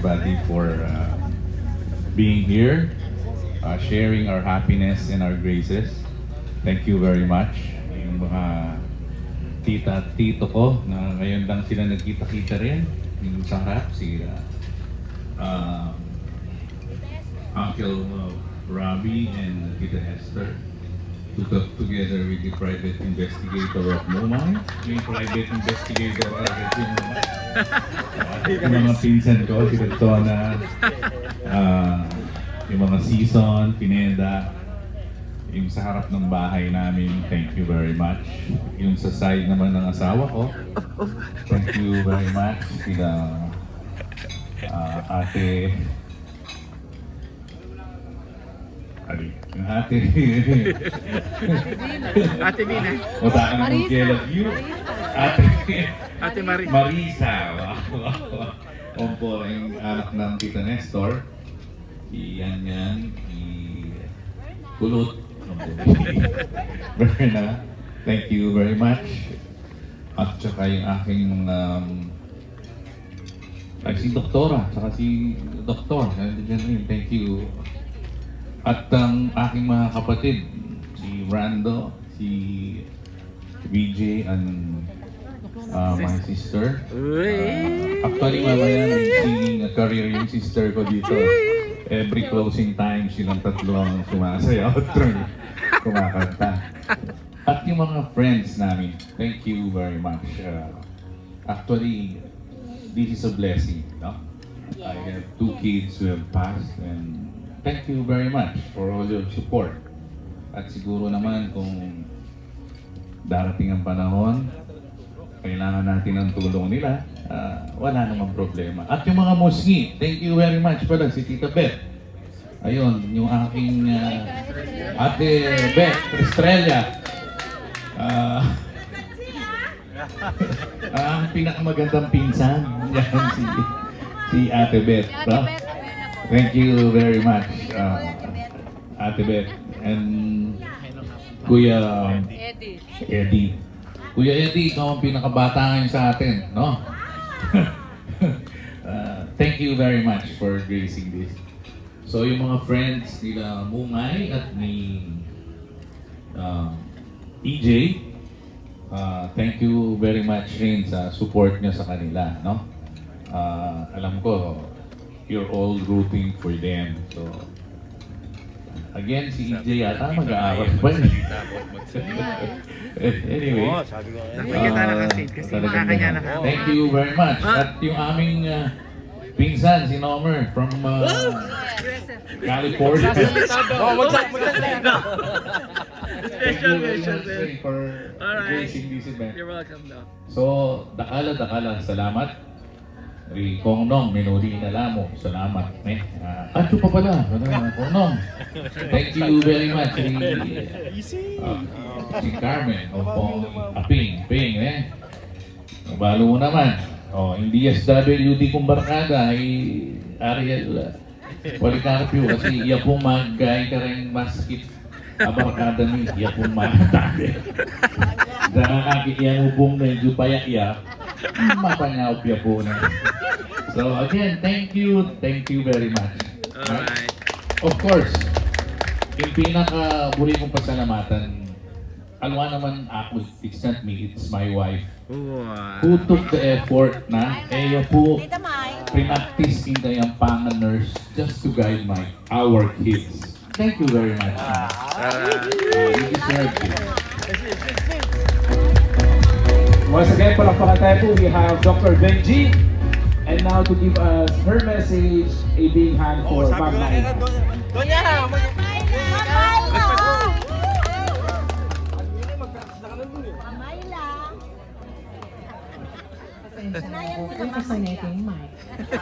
everybody for being here, sharing our happiness and our graces. Thank you very much. Yung mga tita at tito ko na ngayon lang sila nagkita-kita rin. Yung sa harap, si Uncle Robbie and Tita Esther took up together with the private investigator of Mumbai. Yung private investigator agad yung Mumbai. Yung mga pinsan ko, si Dona, yung mga season, Pineda, yung sa harap ng bahay namin, thank you very much. Yung sa side naman ng asawa ko, thank you very much. Sila ate, yung ate. Ate Nina. O taka na mong kailan you. Ate Marisa. Marisa. Opo, yung anak ng Tita Nestor. Yan. Kulot. Berna, thank you very much. At saka yung aking si Doktora, saka si Doktor. Thank you. At ang aking mga kapatid, si Rando, si BJ, and my sister. Actually, mamaya nag-singing career yung sister ko dito. Every closing time, silang tatlo ang sumasayaw at kumakanta. At yung mga friends namin, thank you very much. Actually, this is a blessing. No? I have 2 kids who have passed, and thank you very much for all your support. At siguro naman kung darating ang panahon, kailangan natin ng tulong nila, wala namang problema. At yung mga musgi, thank you very much pala si Tita Beth. Ayun, yung aking Ate Beth Estrella. Ang pinakamagandang pinsan, yan si Ate Beth. No? Thank you very much, Ate Beth. And Kuya Eddie. Kuya Eddie, ikaw ang pinakabata ngayon sa atin, no? Thank you very much for gracing this. So yung mga friends nila Mungay at ni EJ, thank you very much rin sa support niya sa kanila, no? Alam ko, you're all rooting for them. So, again, si EJ yata mag-aawat pa niya. Anyway, thank you very much. At yung aming pinsan, si Nomer from California. Special. For gracing this event. You're welcome daw. So, dakala, salamat. Kong Nong, minuli na lamo. Salamat. Ato pa pala. Kong Nong. Thank you very much. Si Carmen. Pong Aping. Balo mo naman. Hindi SWD kong barkada. Ariel Policarpio. Kasi iya pong magay ka rin maskit. Barkada ni. Iya pong magkatabi. Nakakakikyan mo pong medyo payak-yak. Mapanyawpya po na. So again, thank you very much. Alright. Of course, yung pinaka-muli kong pasalamatan, alwa naman ako, it's not me, it's my wife. Wow. Who took the effort na, po, pinaktis in kayang panga-nurse just to guide our kids. Thank you very much. You deserve it. Once again, palakpakan tayo po, we have Dr. Benji. And now to give us her message, a big hand for Ma'am Maila.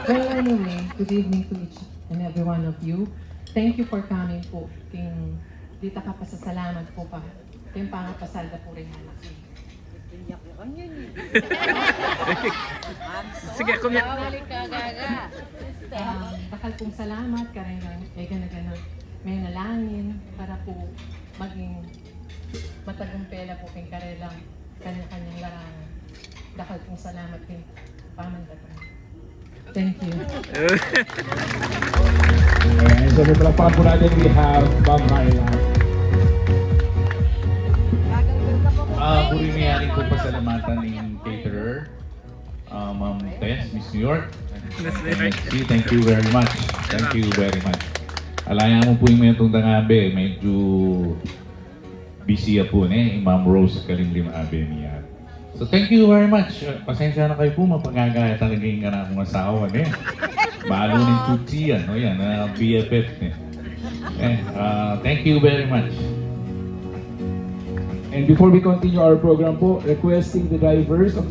Well, anyway, good evening to each and every one of you. Thank you for coming po. Dita ka pasasalamat po pa. Kayong pangapasalda po rin anak ko. Sige, kumya. Bakal pong salamat, karang kay gana-gana may nalangin para po maging matagumpela po kayong karelang kanya-kanyang larangan. Bakal pong salamat kay pamandaton. Thank you. Ayan, so may palakpakan po natin, we have Ma'am Myla. Burimiyarin ko pasalamatan ng caterer, Ma'am Tess, Miss New York. Thank you very much. Thank you very much. Alaya mo po yung mga itong tangabe, medyo busy po Ma'am Rose Kalimlim Abe niya. So thank you very much. Pasensya na kayo po, mapagagaya talaga yung akong asawa Balo ng tutsi yan, BFF thank you very much. And before we continue our program po, requesting the drivers of